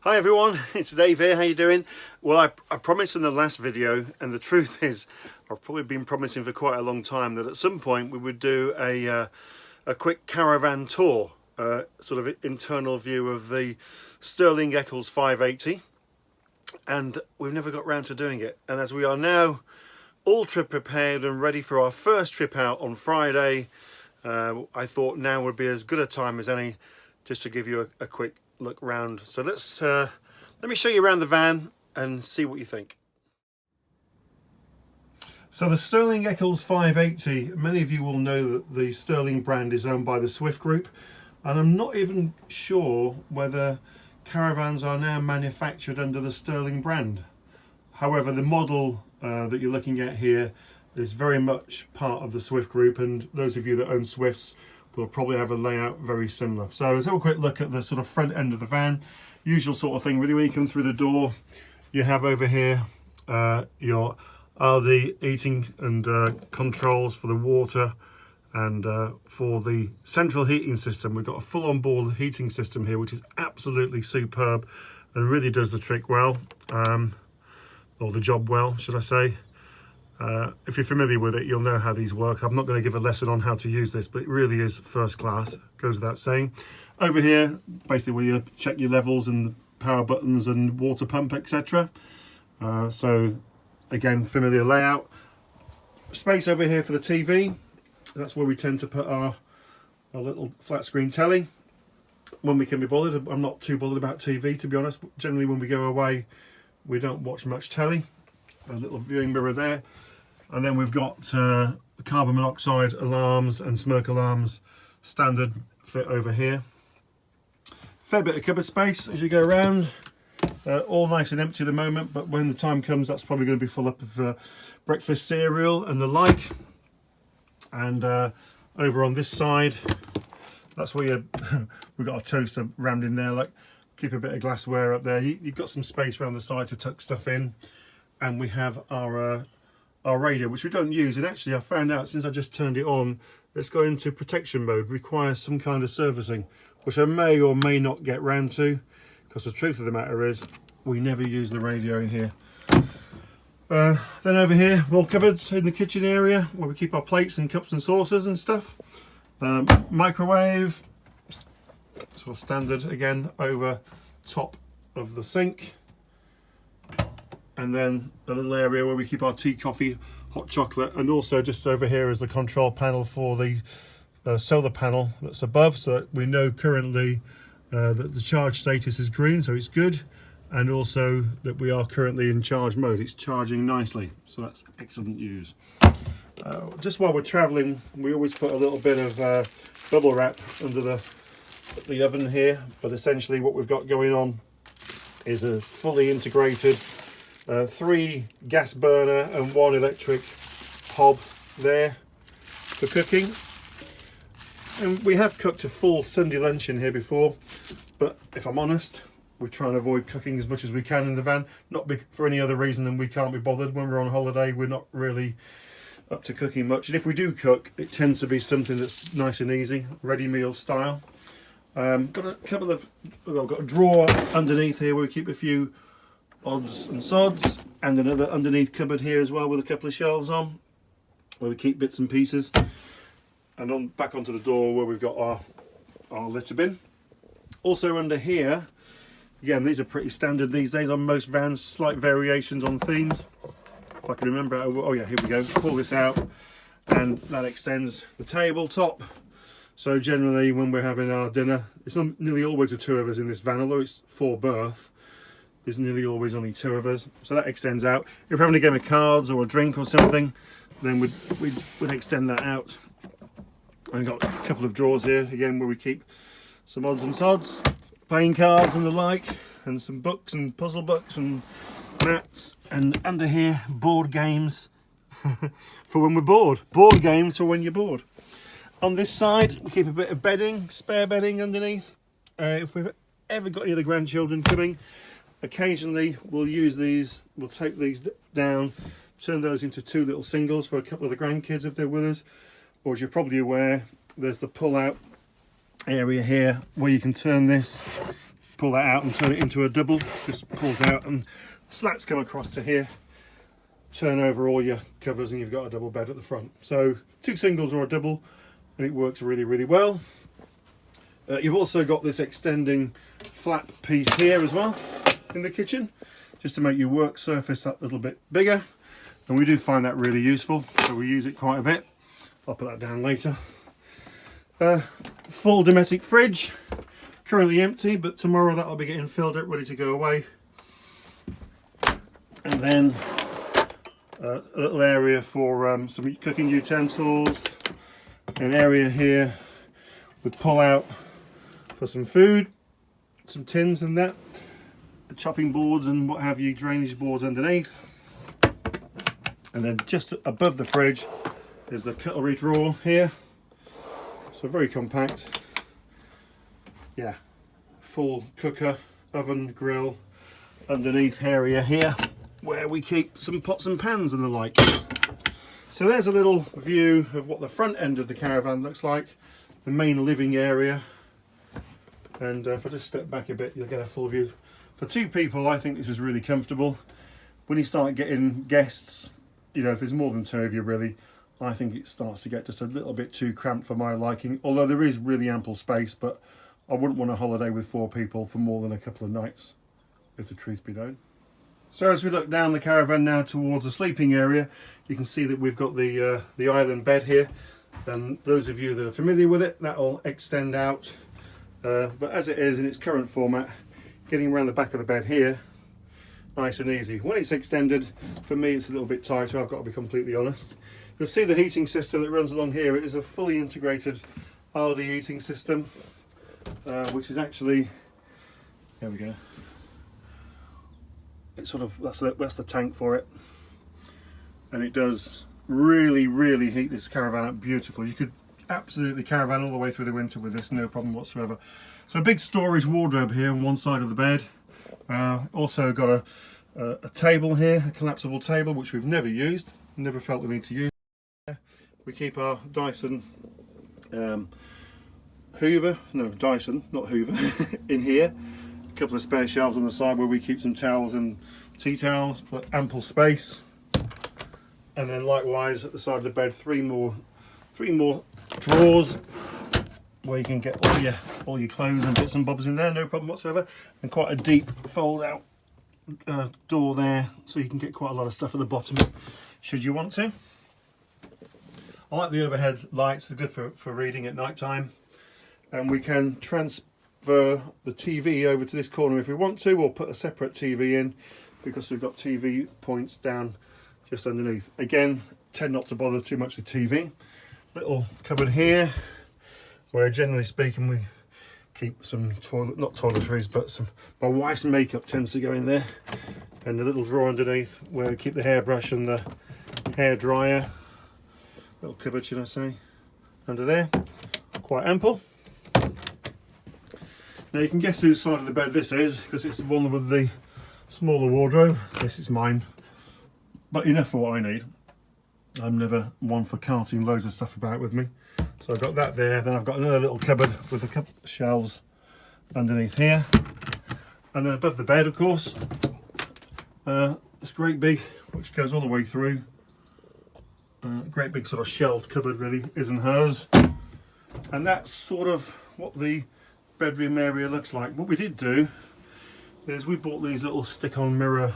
Hi everyone, it's Dave here. How you doing? Well, I promised in the last video, and the truth is I've probably been promising for quite a long time, that at some point we would do a quick caravan tour, sort of internal view of the Sterling Eccles 580, and we've never got round to doing it. And as we are now all trip prepared and ready for our first trip out on Friday, I thought now would be as good a time as any just to give you a quick look round. So let me show you around the van and see what you think. So the Sterling Eccles 580, many of you will know that the Sterling brand is owned by the Swift Group, and I'm not even sure whether caravans are now manufactured under the Sterling brand. However, the model that you're looking at here is very much part of the Swift Group, and those of you that own Swifts will probably have a layout very similar. So let's have a quick look at the sort of front end of the van. Usual sort of thing really. When you come through the door, you have over here your RD heating and controls for the water, and for the central heating system we've got a full on board heating system here, which is absolutely superb and really does the trick well, or the job well, should I say. If you're familiar with it, you'll know how these work. I'm not going to give a lesson on how to use this, but it really is first class, goes without saying. Over here, basically where you check your levels and power buttons and water pump, etc. So again, familiar layout. Space over here for the TV. That's where we tend to put our little flat screen telly when we can be bothered. I'm not too bothered about TV, to be honest. Generally when we go away, we don't watch much telly. A little viewing mirror there. And then we've got carbon monoxide alarms and smoke alarms standard fit over here. Fair bit of cupboard space as you go around. All nice and empty at the moment, but when the time comes, that's probably going to be full up of breakfast cereal and the like. And over on this side, that's where we've got our toaster rammed in there. Like, keep a bit of glassware up there. You've got some space around the side to tuck stuff in. And we have our radio, which we don't use. And actually I found out since I just turned it on, let's go into protection mode, requires some kind of servicing, which I may or may not get round to, because the truth of the matter is we never use the radio in here. Then over here, more cupboards in the kitchen area where we keep our plates and cups and saucers and stuff. Microwave, sort of standard again, over top of the sink. And then a little area where we keep our tea, coffee, hot chocolate, and also just over here is the control panel for the solar panel that's above, so that we know currently that the charge status is green, so it's good, and also that we are currently in charge mode. It's charging nicely, so that's excellent news. Just while we're traveling, we always put a little bit of bubble wrap under the oven here, but essentially what we've got going on is a fully integrated 3 gas burner and 1 electric hob there for cooking. And we have cooked a full Sunday lunch in here before, but if I'm honest, we're trying to avoid cooking as much as we can in the van, not for any other reason than we can't be bothered. When we're on holiday, we're not really up to cooking much, and if we do cook, it tends to be something that's nice and easy, ready meal style. Got a couple of, I've got a drawer underneath here where we keep a few odds and sods, and another underneath cupboard here as well with a couple of shelves on where we keep bits and pieces, and back onto the door where we've got our litter bin. Also under here, again, these are pretty standard these days on most vans, slight variations on themes. If I can remember, oh yeah, here we go. Pull this out and that extends the tabletop. So generally when we're having our dinner, it's not nearly always the 2 of us in this van, although it's 4 berth. There's nearly always only 2 of us, so that extends out. If we're having a game of cards or a drink or something, then we'd extend that out. And got a couple of drawers here again where we keep some odds and sods, playing cards and the like, and some books and puzzle books and mats. And under here, board games for when we're bored. Board games for when you're bored. On this side, we keep a bit of bedding, spare bedding underneath. If we've ever got any of the grandchildren coming, occasionally we'll use these, we'll take these down, turn those into 2 little singles for a couple of the grandkids if they're with us. Or as you're probably aware, there's the pull out area here where you can turn this, pull that out and turn it into a double. Just pulls out and slats come across to here. Turn over all your covers and you've got a double bed at the front. So 2 singles or a double, and it works really, really well. You've also got this extending flap piece here as well in the kitchen, just to make your work surface that little bit bigger. And we do find that really useful, so we use it quite a bit. I'll put that down later. Full Dometic fridge, currently empty, but tomorrow that'll be getting filled up, ready to go away. And then a little area for some cooking utensils, an area here with pull out for some food, some tins and that, the chopping boards and what have you, drainage boards underneath. And then just above the fridge is the cutlery drawer here. So very compact. Yeah, full cooker, oven, grill, underneath area here where we keep some pots and pans and the like. So there's a little view of what the front end of the caravan looks like, the main living area. And if I just step back a bit, you'll get a full view. For 2 people, I think this is really comfortable. When you start getting guests, you know, if there's more than 2 of you really, I think it starts to get just a little bit too cramped for my liking. Although there is really ample space, but I wouldn't want a holiday with 4 people for more than a couple of nights, if the truth be known. So as we look down the caravan now towards the sleeping area, you can see that we've got the island bed here. And those of you that are familiar with it, that'll extend out. But as it is in its current format, getting around the back of the bed here, nice and easy. When it's extended, for me it's a little bit tighter, I've got to be completely honest. You'll see the heating system that runs along here. It is a fully integrated RD heating system, which is actually, there we go. It's sort of, that's the tank for it. And it does really, really heat this caravan up beautifully. You could absolutely caravan all the way through the winter with this, no problem whatsoever. So a big storage wardrobe here on one side of the bed. Also got a table here, a collapsible table, which we've never used, never felt the need to use. We keep our Dyson Hoover, no Dyson, not Hoover, in here. A couple of spare shelves on the side where we keep some towels and tea towels, but ample space. And then likewise at the side of the bed, three more drawers where you can get all your clothes and bits and bobs in there, no problem whatsoever. And quite a deep fold out door there, so you can get quite a lot of stuff at the bottom should you want to. I like the overhead lights, they're good for reading at night time. And we can transfer the TV over to this corner if we want to, or put a separate TV in, because we've got TV points down just underneath. Again, tend not to bother too much with TV. Little cupboard here, where generally speaking we keep some not toiletries, but my wife's makeup tends to go in there. And a little drawer underneath where we keep the hairbrush and the hair dryer. Little cupboard, should I say, under there. Quite ample. Now you can guess whose side of the bed this is, because it's the one with the smaller wardrobe. This is mine, but enough for what I need. I'm never one for carting loads of stuff about with me. So I've got that there, then I've got another little cupboard with a couple of shelves underneath here. And then above the bed, of course, this great big, which goes all the way through, great big sort of shelved cupboard really, isn't hers. And that's sort of what the bedroom area looks like. What we did do is we bought these little stick-on mirror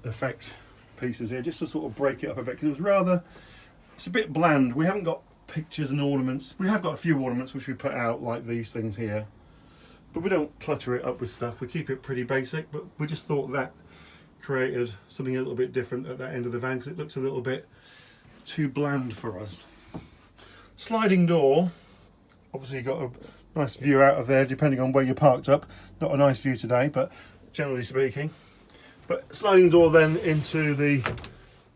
effect pieces here, just to sort of break it up a bit, because it's a bit bland. We haven't got pictures and ornaments. We have got a few ornaments which we put out, like these things here, but we don't clutter it up with stuff. We keep it pretty basic, but we just thought that created something a little bit different at that end of the van, because it looks a little bit too bland for us. Sliding door, obviously you've got a nice view out of there depending on where you're parked up. Not a nice view today, but generally speaking. But sliding door then into the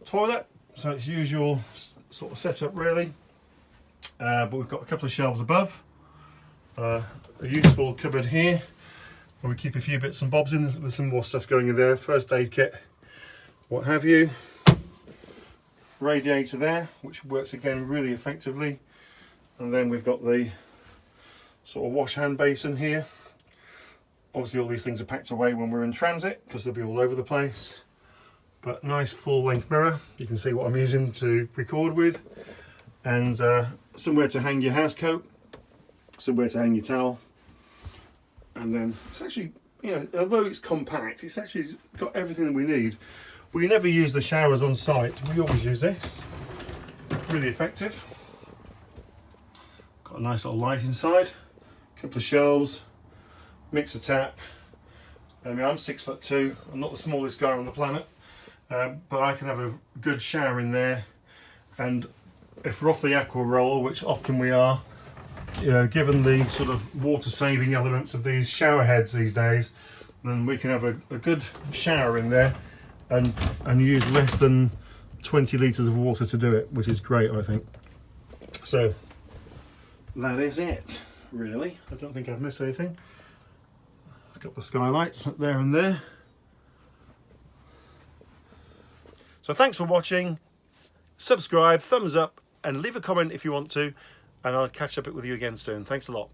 toilet, so it's usual sort of setup really. But we've got a couple of shelves above, a useful cupboard here where we keep a few bits and bobs in. There's some more stuff going in there, first aid kit, what have you. Radiator there, which works again really effectively. And then we've got the sort of wash hand basin here. Obviously all these things are packed away when we're in transit because they'll be all over the place. But nice full length mirror, you can see what I'm using to record with, and somewhere to hang your house coat, somewhere to hang your towel, and then it's actually, you know, although it's compact, it's actually got everything that we need. We never use the showers on site, we always use this. Really effective. Got a nice little light inside, a couple of shelves, mixer tap. I mean, I'm 6'2", I'm not the smallest guy on the planet. But I can have a good shower in there, and if we're off the aqua roll, which often we are, you know, given the sort of water saving elements of these shower heads these days, then we can have a good shower in there and use less than 20 litres of water to do it, which is great, I think. So that is it, really. I don't think I've missed anything. A couple of skylights up there and there. So thanks for watching, subscribe, thumbs up, and leave a comment if you want to, and I'll catch up with you again soon. Thanks a lot.